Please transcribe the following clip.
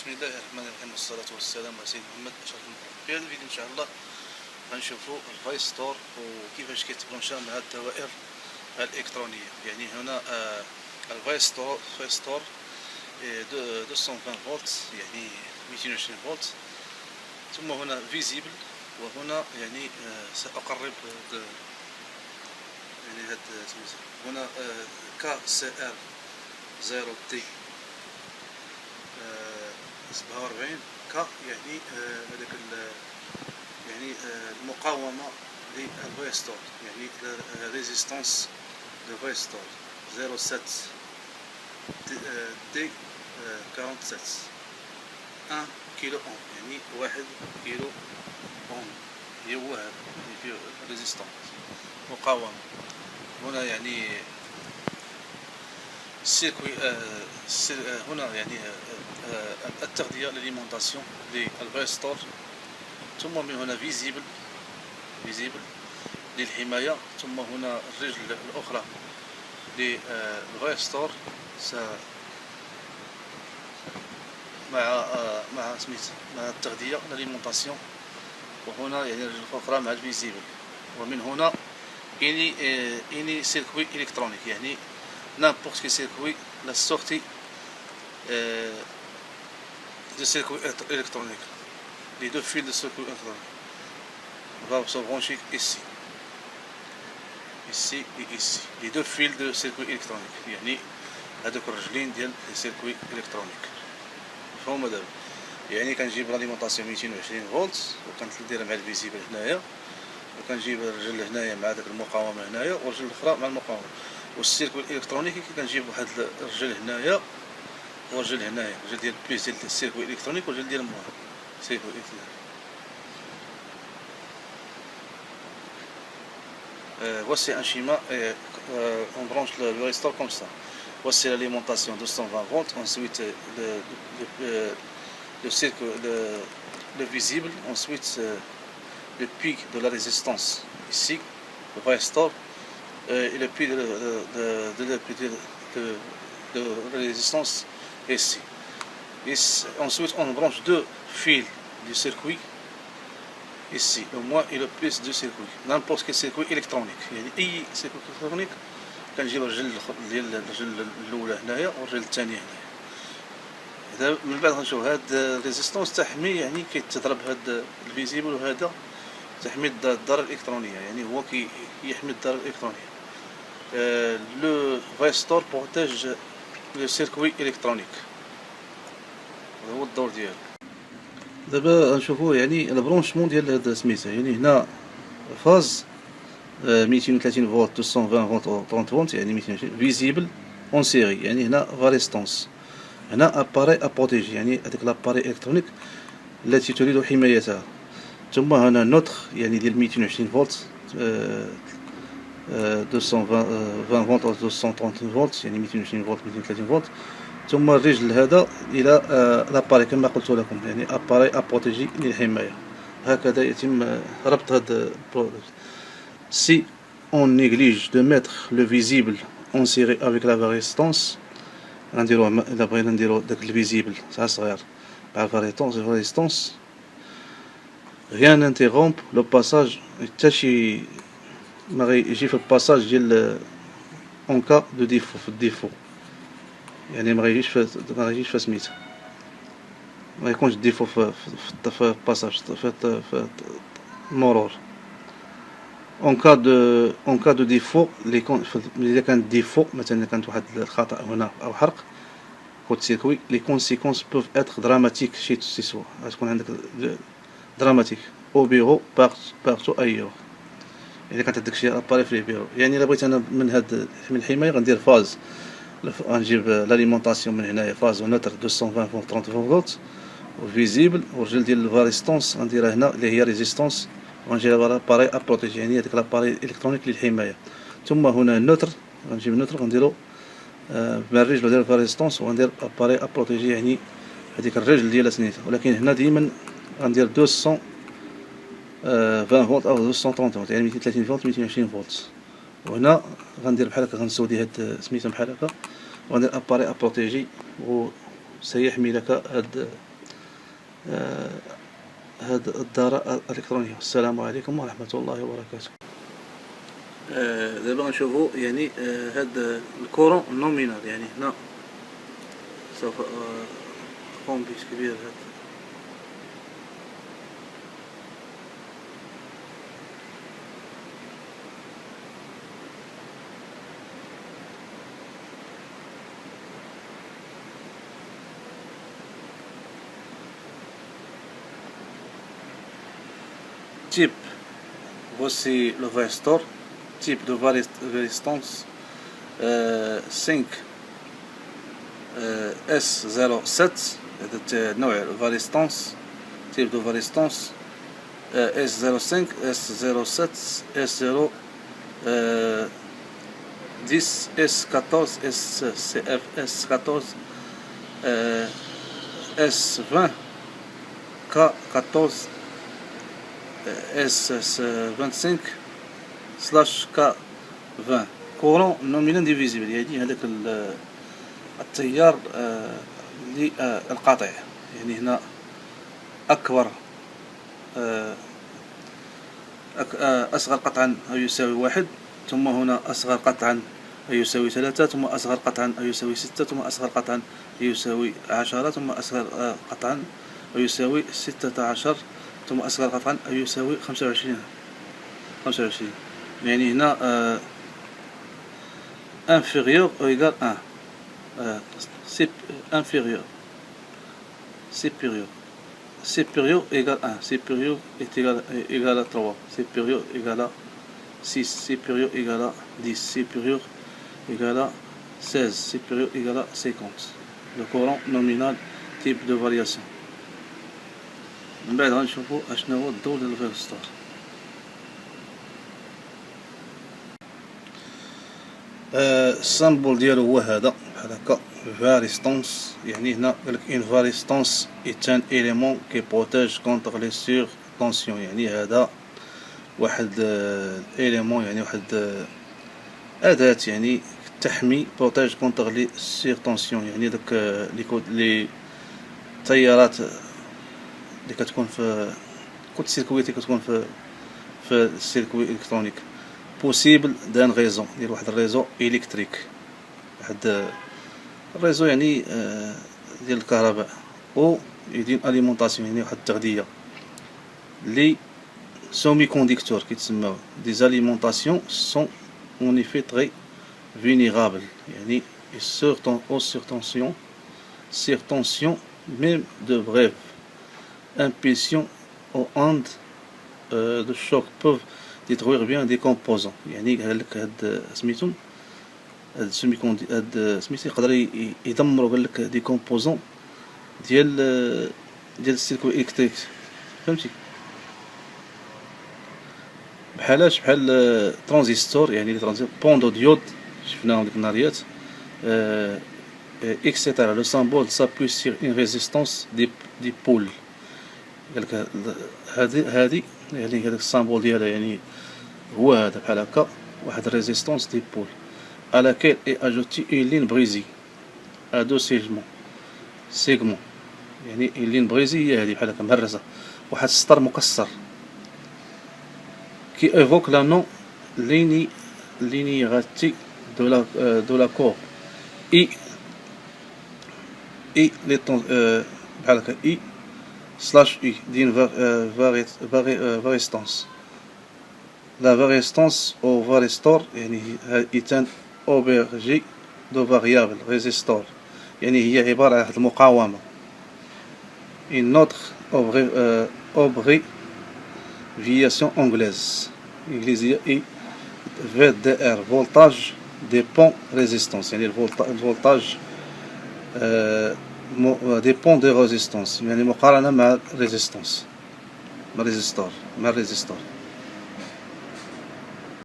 بسم الله الرحمن الرحيم والصلاة والسلام على سيدنا محمد أشرف المخلوقين. في هذا الفيديو إن شاء الله غنشوفوا الفايستور وكيفاش كيتبرونشا مع الدوائر الإلكترونية. يعني هنا الفايستور 220 فولت، يعني 220 فولت، ثم هنا فيزيبل، وهنا يعني سأقرب يعني هاد هنا KCR 0T 47 ك، يعني هذاك يعني المقاومة للفايستور، يعني ريزيستانس دو فايستور 07 دي 47 1 كيلو اوم، يعني 1 كيلو اوم هو هذا اللي فيه ريزيستانس مقاومة. هنا يعني السيركوي هنا يعني التغذية لليمونتاسيون للفايستور، ثم من هنا فيزيبل للحماية، ثم هنا الرجل الأخرى للفايستور مع التغذية لليمونتاسيون، وهنا يعني الرجل الأخرى مع الفيزيبل. ومن هنا إني سيركوي إلكترونيك، يعني n'importe quel circuit, la sortie de circuit électronique, les deux fils de circuit électronique va se brancher ici et ici, les deux fils de circuit électronique، يعني هذوك الرجلين ديال السيركوي إلكترونيك. فهما دابا يعني كنجيب لاليمونطاسيون 220 فولت، وكنديرها مع الفيزيبل هنايا، وكنجيب الرجل هنايا مع داك المقاومة هنايا، والرجل الأخرى مع المقاومة. والسيركوي الالكترونيكي كنجيب واحد الرجل هنايا ورجل هنايا، رجل ديال البيس ديال السيركوي الالكترونيك ورجل ديال الموتور سيركوي الالكترونيك. voici un schéma, on branche le résistor comme ça. Voici l'alimentation 220 volts, ensuite le circuit, le visible, ensuite le pic de la résistance ici, le résistor, et le pic de résistance ici. Ensuite on branche deux fils du circuit ici, le moins et le plus du circuit, n'importe quel circuit électronique. يعني أي circuit électronique كنجيب الرجل ديال الرجل الأولى هنايا والرجل الثانية هنايا. إذا من بعد غنشوف هاد الريزيستونس تحمي، يعني كيتضرب هاد الفيزيبل، وهذا تحمي الدار الإلكترونية، يعني هو كيحمي الدار الإلكترونية. لو فايستور بروتيج لو سيركوي إلكترونيك، هذا هو الدور ديالو. دابا غنشوفوا يعني البرونشمون ديال هاد سميتها، يعني هنا فاز 230 فولت 220 فولت 30 فولت، يعني 220 فيزيبل اون سيري، يعني هنا فاريستونس، هنا اباري ابروتيجي، يعني هذاك لاباري الكترونيك التي تريد حمايتها. ثم هنا نوتر يعني ديال 220 فولت 220 فولت او 230 فولت، يعني 220 فولت 230 فولت. ثم الرجل هذا الى لاباري كما قلت لكم، يعني اباري ابروتيجي للحمايه. هكذا يتم ربط هذا البرودكت. Si on néglige de mettre le visible en série avec la résistance، غنديرو الا بغينا نديرو داك الفيزيبل تاع صغير مع الريزيستونس، rien n'interrompt le passage، حتى شي ما غيجي في الباساج ديال اون كا دو ديفو، في الديفو، يعني ما غيجيش في سميتها، ما يكونش ديفو في الباساج في المرور. اون كا دو ديفو اذا كان ديفو مثلا كانت واحد الخطا هنا او حرق كود سيركوي، لي كونسيكونس بوف اتر دراماتيك شي سوا، غتكون عندك دراماتيك او بيرو بارتو ايور، اذا كانت عندك شي اباري في البيرو. يعني الا بغيت انا من الحمايه غندير فاز، غنجيب لاليمونطاسيون من هنايا فاز ونوتر 220 فولت 30 فولت وفيزيبل، والرجل ديال الفاريستونس غنديرها هنا اللي هي ريزيستونس، وغنجيب لاباري ابروتيجي، يعني هذيك لاباري الكترونيك للحمايه. ثم هنا النوتر، غنجيب النوتر غنديرو مع الرجل ديال الفاريستونس، وغندير اباري ابروتيجي، يعني هذيك الرجل ديال سنيتها. ولكن هنا ديما غندير 220 فولت او 230 فولت، يعني 230 فولت 220 فولت. وهنا غندير بحال هكا، غنسودي هاد سميتها بحال هكا، وغندير اباري ابروتيجي، وسيحمي لك هاد هذه الدارة الإلكترونية. السلام عليكم ورحمة الله وبركاته. دابا نشوفو يعني هاد الكورون نومينال. يعني هنا سوف أقوم بتكبير هاد type. Voici le varistor. Type de varistance 5 S07. نوع الفاريستانس. type de varistance S05 S07 S0 10 S14 SCF S14 S20 K14 S25 K20. كورون نومينال ديفيزيبل، يعني هذاك التيار القاطع. يعني هنا أكبر أصغر قطعا يساوي 1، ثم هنا أصغر قطعا يساوي 3، ثم أصغر قطعا يساوي 6، ثم أصغر قطعا يساوي 10، ثم أصغر قطعا يساوي 16، ثم أصغر قطعا يساوي 25. يعني هنا inférieur ou égal 1. Inférieur, supérieur égale 1, supérieur est égal à 3, supérieur égale à 6, supérieur égale à 10, supérieur égale à 16, supérieur égale à 50. Le courant nominal type de variation. من بعد غنشوفو اشنو هو الدور ديال الفيرستور. السامبل ديالو هو هذا بحال هكا فاريستونس. يعني هنا قالك ان فاريستونس est un élément qui protège contre les surtensions. يعني هذا واحد الاليمون، يعني واحد أداة يعني تحمي بروتيج كونتر لي سيرتونسيون. يعني داك لي التيارات اللي كتكون في كود السيركويت اللي كتكون في السيركوي الكترونيك بوسيبل دان ريزو ديال واحد الريزو الكتريك، واحد الريزو يعني ديال الكهرباء، او يدير اليمونطاسيون يعني واحد التغذية لي سومي كونديكتور كيتسماو دي زاليمونطاسيون سون اون ايفي تري vulnérable. يعني surtension même de brève impulsion aux ondes de choc peuvent détruire bien des composants. يعني قالك هاد سميتو هاد سميتو يقدر يدمروا قالك دي كومبوزون ديال السيركوي الكتريك. فهمتي؟ بحال ترانزستور، يعني لي ترانزستور بوندو ديود شفناهم ديك النهاريات اكسيتيرا. لو سامبول سابوي سير اون ريزيستانس دي بول. قالك هادي يعني هذاك السامبول ديالها يعني هو هذا بحال هكا واحد ريزيستانس دي بول à laquelle est ajoutée une ligne brisée à deux segments. يعني اللين بريزي هي هذه بحال هكا مهرسه، واحد السطر مكسر qui évoque la non linéarité de la courbe I les بحال هكا I slash U d'une varistance. La varistance au varistor يعني est un aubergé de variable résistor. يعني هي عبارة عن واحد المقاومة. Une autre abréviation anglaise est VDR, voltage dépend résistance. يعني الفولتاج dépend de résistance، يعني مقارنة مع ريزيستانس مع الريزيستور.